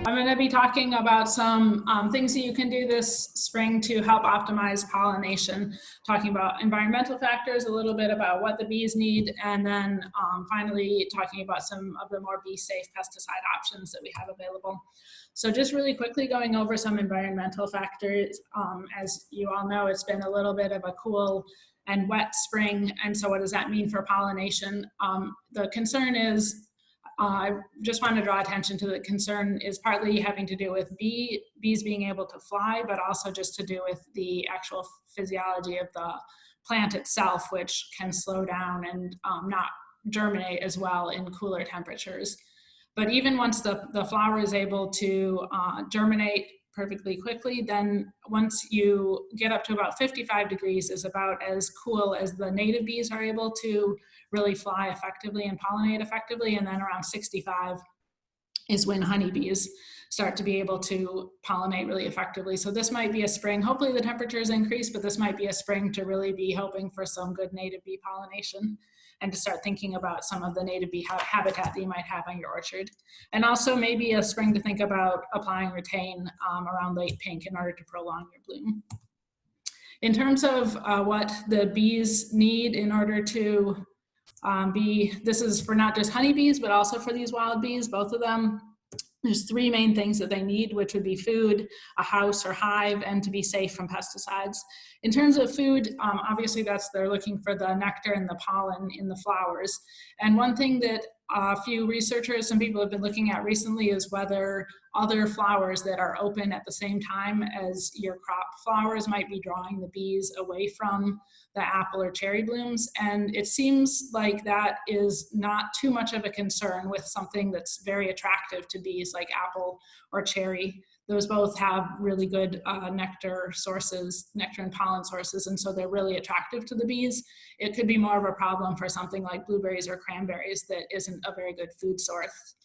I'm going to be talking about some things that you can do this spring to help optimize pollination, talking about environmental factors, a little bit about what the bees need, and then finally talking about some of the more bee-safe pesticide options that we have available. So just really quickly going over some environmental factors. As you all know, it's been a little bit of a cool and wet spring, and so what does that mean for pollination? The concern is, I just want to draw attention to the concern is partly having to do with bees being able to fly, but also just to do with the actual physiology of the plant itself, which can slow down and not germinate as well in cooler temperatures. But even once the flower is able to germinate perfectly quickly, then once you get up to about 55 degrees is about as cool as the native bees are able to really fly effectively and pollinate effectively, and then around 65 is when honeybees start to be able to pollinate really effectively. So this might be a spring, hopefully the temperatures increase, but this might be a spring to really be hoping for some good native bee pollination and to start thinking about some of the native bee habitat that you might have on your orchard. And also maybe a spring to think about applying retain around late pink in order to prolong your bloom. In terms of what the bees need in order to this is for not just honeybees, but also for these wild bees, both of them. There's three main things that they need, which would be food, a house or hive, and to be safe from pesticides. In terms of food, obviously they're looking for the nectar and the pollen in the flowers. And one thing that a few researchers, some people have been looking at recently is whether other flowers that are open at the same time as your crop flowers might be drawing the bees away from the apple or cherry blooms. And it seems like that is not too much of a concern with something that's very attractive to bees like apple or cherry. Those both have really good nectar sources, nectar and pollen sources, and so they're really attractive to the bees. It could be more of a problem for something like blueberries or cranberries that isn't a very good food source.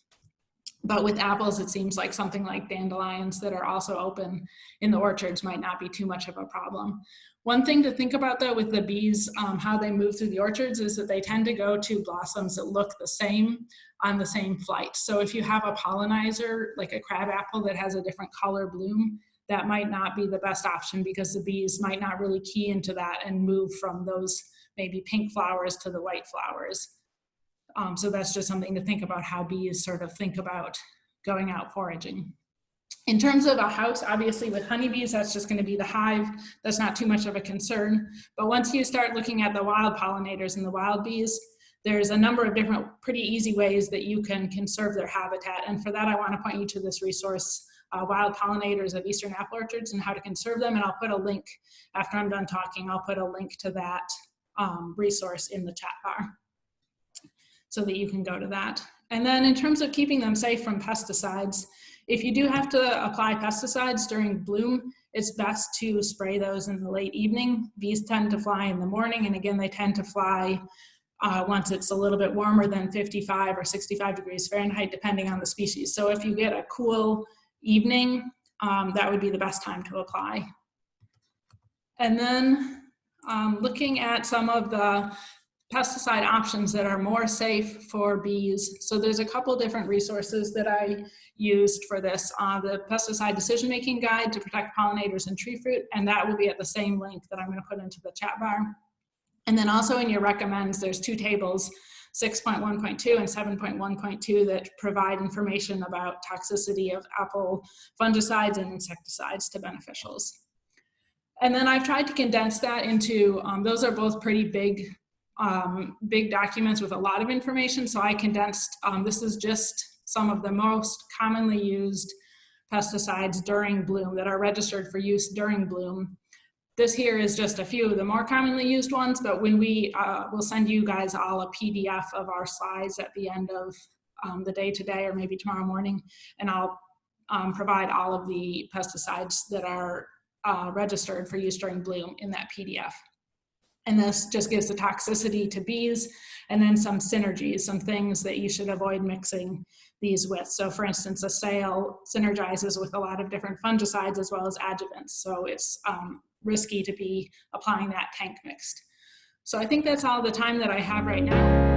But with apples, it seems like something like dandelions that are also open in the orchards might not be too much of a problem. One thing to think about though with the bees, how they move through the orchards is that they tend to go to blossoms that look the same on the same flight. So if you have a pollinizer, like a crabapple that has a different color bloom, that might not be the best option because the bees might not really key into that and move from those maybe pink flowers to the white flowers. So that's just something to think about how bees sort of think about going out foraging. In terms of a house, obviously with honeybees, that's just going to be the hive. That's not too much of a concern. But once you start looking at the wild pollinators and the wild bees, there's a number of different pretty easy ways that you can conserve their habitat. And for that, I want to point you to this resource, Wild Pollinators of Eastern Apple Orchards and How to Conserve Them. And I'll put a link, after I'm done talking, I'll put a link to that resource in the chat bar so that you can go to that. And then in terms of keeping them safe from pesticides, if you do have to apply pesticides during bloom, it's best to spray those in the late evening. Bees tend to fly in the morning, and again, they tend to fly once it's a little bit warmer than 55 or 65 degrees Fahrenheit, depending on the species. So if you get a cool evening, that would be the best time to apply. And then looking at some of the pesticide options that are more safe for bees. So there's a couple different resources that I used for this. The Pesticide Decision-Making Guide to Protect Pollinators and Tree Fruit, and that will be at the same link that I'm going to put into the chat bar. And then also in your recommends, there's two tables, 6.1.2 and 7.1.2, that provide information about toxicity of apple fungicides and insecticides to beneficials. And then I've tried to condense that into, those are both pretty big documents with a lot of information. So I condensed, this is just some of the most commonly used pesticides during bloom that are registered for use during bloom. This here is just a few of the more commonly used ones, but when we'll send you guys all a PDF of our slides at the end of the day today or maybe tomorrow morning, and I'll provide all of the pesticides that are registered for use during bloom in that PDF. And this just gives the toxicity to bees and then some synergies, some things that you should avoid mixing these with. So for instance, a sail synergizes with a lot of different fungicides as well as adjuvants. So it's risky to be applying that tank mixed. So I think that's all the time that I have right now.